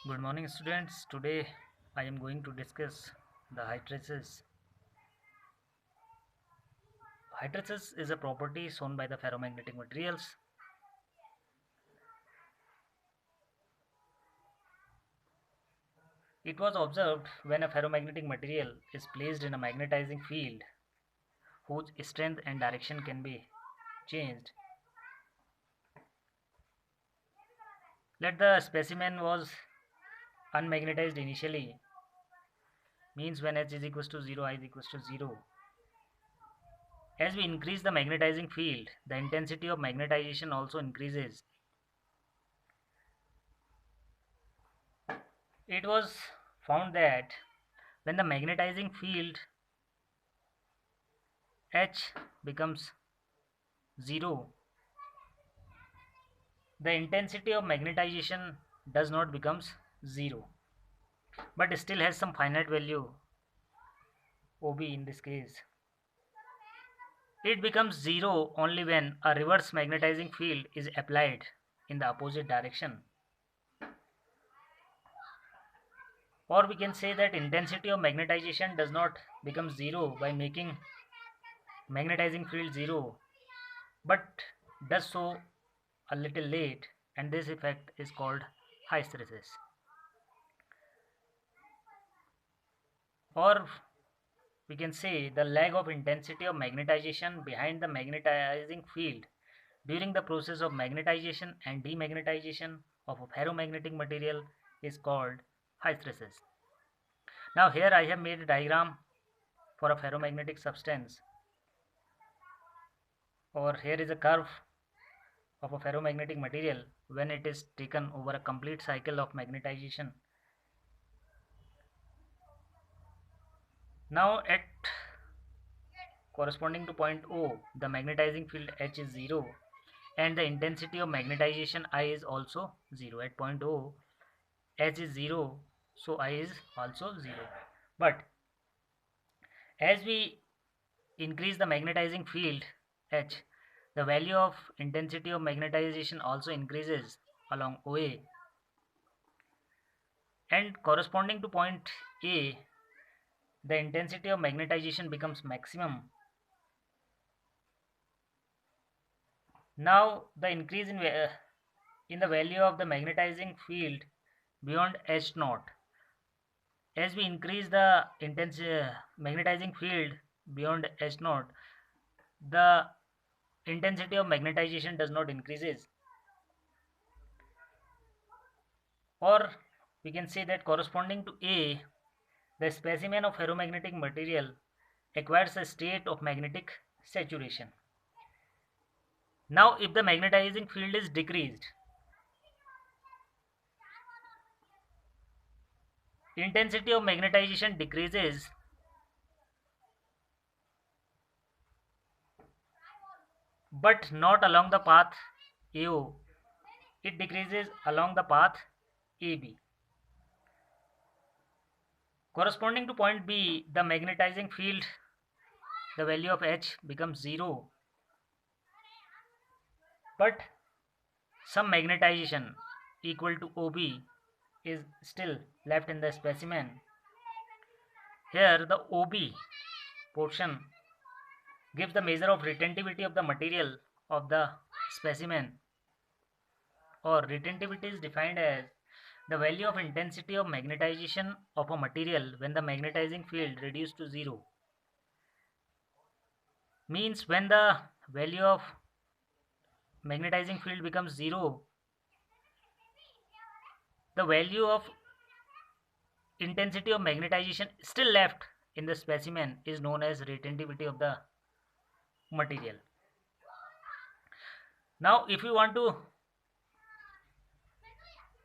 Good morning, students. Today I am going to discuss the hysteresis. Hysteresis is a property shown by the ferromagnetic materials. It was observed when a ferromagnetic material is placed in a magnetizing field whose strength and direction can be changed. Let the specimen was unmagnetized initially, means when H is equals to 0, I is equals to 0. As we increase the magnetizing field, the intensity of magnetization also increases. It was found that when the magnetizing field H becomes 0, the intensity of magnetization does not becomes 0, but still has some finite value OB in this case. It becomes 0 only when a reverse magnetizing field is applied in the opposite direction. Or we can say that intensity of magnetization does not become 0 by making magnetizing field 0, but does so a little late, and this effect is called hysteresis. Or we can say the lag of intensity of magnetization behind the magnetizing field during the process of magnetization and demagnetization of a ferromagnetic material is called hysteresis. Now here I have made a diagram for a ferromagnetic substance, or here is a curve of a ferromagnetic material when it is taken over a complete cycle of magnetization. Now at corresponding to point O, the magnetizing field H is 0 and the intensity of magnetization I is also 0. At point O, H is 0, so I is also 0. But as we increase the magnetizing field H, the value of intensity of magnetization also increases along OA, and corresponding to point A, the intensity of magnetization becomes maximum. Now the increase in the value of the magnetizing field beyond H naught, as we increase the magnetizing field beyond H naught, the intensity of magnetization does not increases. Or we can say that corresponding to A, the specimen of ferromagnetic material acquires a state of magnetic saturation. Now if the magnetizing field is decreased, intensity of magnetization decreases, but not along the path AO, it decreases along the path AB. Corresponding to point B, the magnetizing field, the value of H becomes 0, but some magnetization equal to OB is still left in the specimen. Here the OB portion gives the measure of retentivity of the material of the specimen, or retentivity is defined as the value of intensity of magnetization of a material when the magnetizing field reduced to 0. Means when the value of magnetizing field becomes 0, the value of intensity of magnetization still left in the specimen is known as retentivity of the material. Now if you want to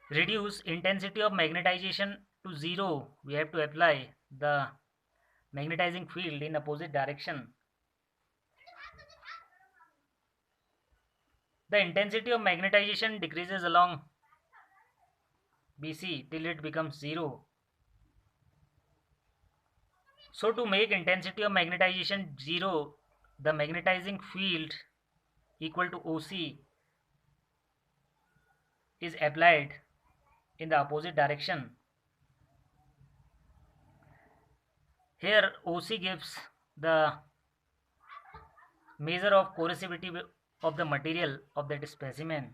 reduce intensity of magnetization to 0, we have to apply the magnetizing field in opposite direction. The intensity of magnetization decreases along BC till it becomes 0. So to make intensity of magnetization 0, the magnetizing field equal to OC is applied in the opposite direction. Here OC gives the measure of corrosivity of the material of that specimen,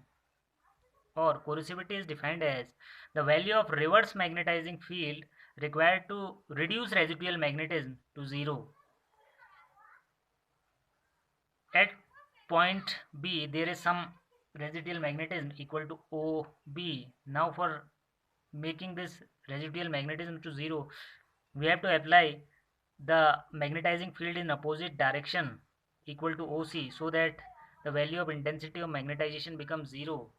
or corrosivity is defined as the value of reverse magnetizing field required to reduce residual magnetism to zero. At point B, there is some residual magnetism equal to OB. Now for making this residual magnetism to zero, we have to apply the magnetizing field in opposite direction equal to OC, so that the value of intensity of magnetization becomes zero.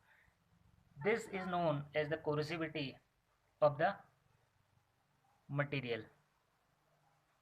This is known as the corrosivity of the material.